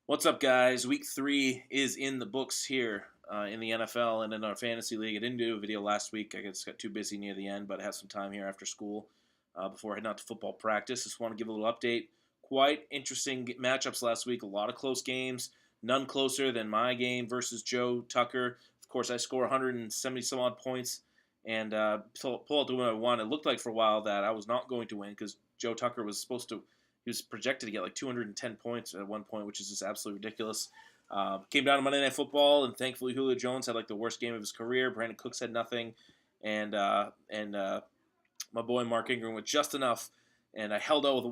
What's up, guys? Week 3 is in the books here in the NFL and in our fantasy league. I didn't do a video last week. I just got too busy near the end, but I have some time here after school before heading out to football practice. Just want to give a little update. Quite interesting matchups last week. A lot of close games. None closer than my game versus Joe Tucker. Of course, I score 170 some odd points and pull out the win I won. It looked like for a while that I was not going to win because Joe Tucker was supposed to. He was projected to get like 210 points at one point, which is just absolutely ridiculous. Came down to Monday Night Football, and thankfully Julio Jones had like the worst game of his career. Brandon Cooks had nothing, and my boy Mark Ingram with just enough, and I held out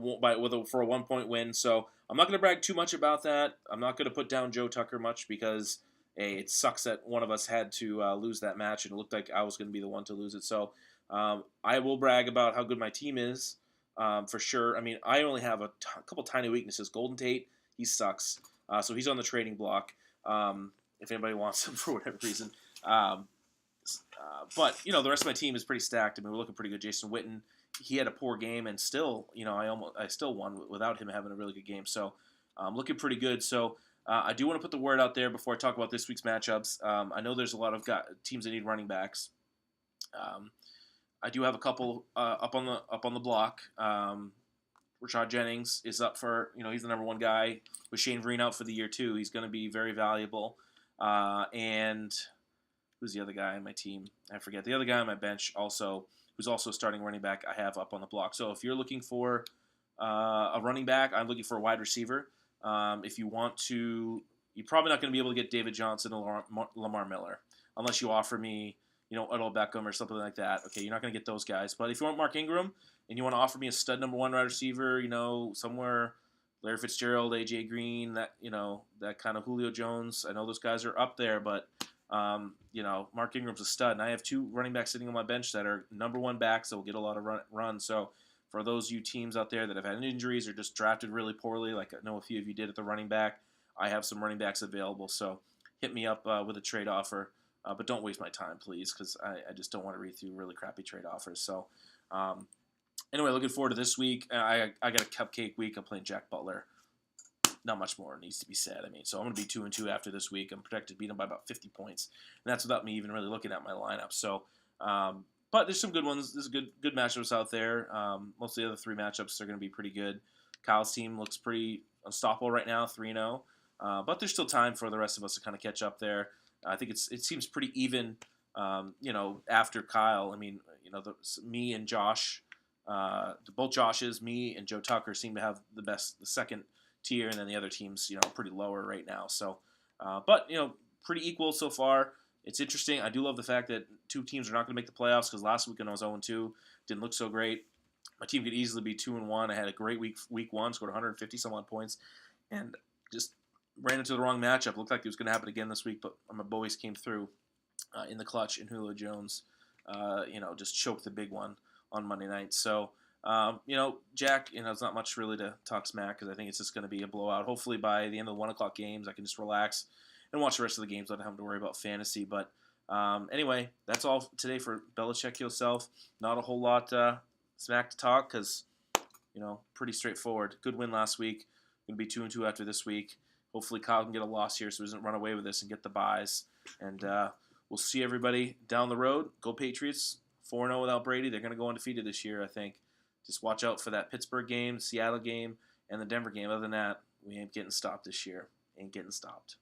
for a 1 point win. So I'm not going to brag too much about that. I'm not going to put down Joe Tucker much because it sucks that one of us had to lose that match, and it looked like I was going to be the one to lose it. So I will brag about how good my team is. For sure. I mean, I only have a couple tiny weaknesses. Golden Tate, he sucks. So he's on the trading block if anybody wants him for whatever reason. But, the rest of my team is pretty stacked. I mean, we're looking pretty good. Jason Witten, he had a poor game, and still, I still won without him having a really good game. So looking pretty good. So I do want to put the word out there before I talk about this week's matchups. I know there's a lot of teams that need running backs. I do have a couple up on the block. Rashad Jennings is up for, he's the number one guy with Shane Vereen out for the year too. He's going to be very valuable. And who's the other guy on my team? I forget. The other guy on my bench also, who's also starting running back, I have up on the block. So if you're looking for a running back, I'm looking for a wide receiver. If you want to, you're probably not going to be able to get David Johnson or Lamar Miller unless you offer me Odell Beckham or something like that. Okay, you're not going to get those guys. But if you want Mark Ingram and you want to offer me a stud number one wide receiver, somewhere Larry Fitzgerald, AJ Green, that kind of Julio Jones. I know those guys are up there, but Mark Ingram's a stud, and I have two running backs sitting on my bench that are number one backs that will get a lot of run. So for those you teams out there that have had injuries or just drafted really poorly, like I know a few of you did at the running back, I have some running backs available. So hit me up with a trade offer. But don't waste my time, please, because I just don't want to read through really crappy trade offers. So, anyway, looking forward to this week. I got a cupcake week. I'm playing Jack Butler. Not much more needs to be said. I mean, so I'm going to be 2-2 after this week. I'm projected to beat him by about 50 points, and that's without me even really looking at my lineup. So, but there's some good ones. There's good matchups out there. Most of the other three matchups are going to be pretty good. Kyle's team looks pretty unstoppable right now, 3-0. But there's still time for the rest of us to kind of catch up there. I think it seems pretty even, after Kyle. I mean, me and Josh, both Joshes, me and Joe Tucker seem to have the second tier, and then the other teams, pretty lower right now. So, but, pretty equal so far. It's interesting. I do love the fact that two teams are not going to make the playoffs because last week when I was 0-2, didn't look so great. My team could easily be 2-1. I had a great week one, scored 150 some odd points, and just ran into the wrong matchup. Looked like it was going to happen again this week, but my boys came through in the clutch, and Julio Jones, just choked the big one on Monday night. So, Jack, it's not much really to talk smack because I think it's just going to be a blowout. Hopefully by the end of the 1 o'clock games, I can just relax and watch the rest of the games. I don't have to worry about fantasy. But anyway, that's all today for Belichick yourself. Not a whole lot smack to talk because, pretty straightforward. Good win last week. Going to be 2-2 after this week. Hopefully Kyle can get a loss here so he doesn't run away with this and get the buys. And we'll see everybody down the road. Go Patriots. 4-0 without Brady. They're going to go undefeated this year, I think. Just watch out for that Pittsburgh game, Seattle game, and the Denver game. Other than that, we ain't getting stopped this year. Ain't getting stopped.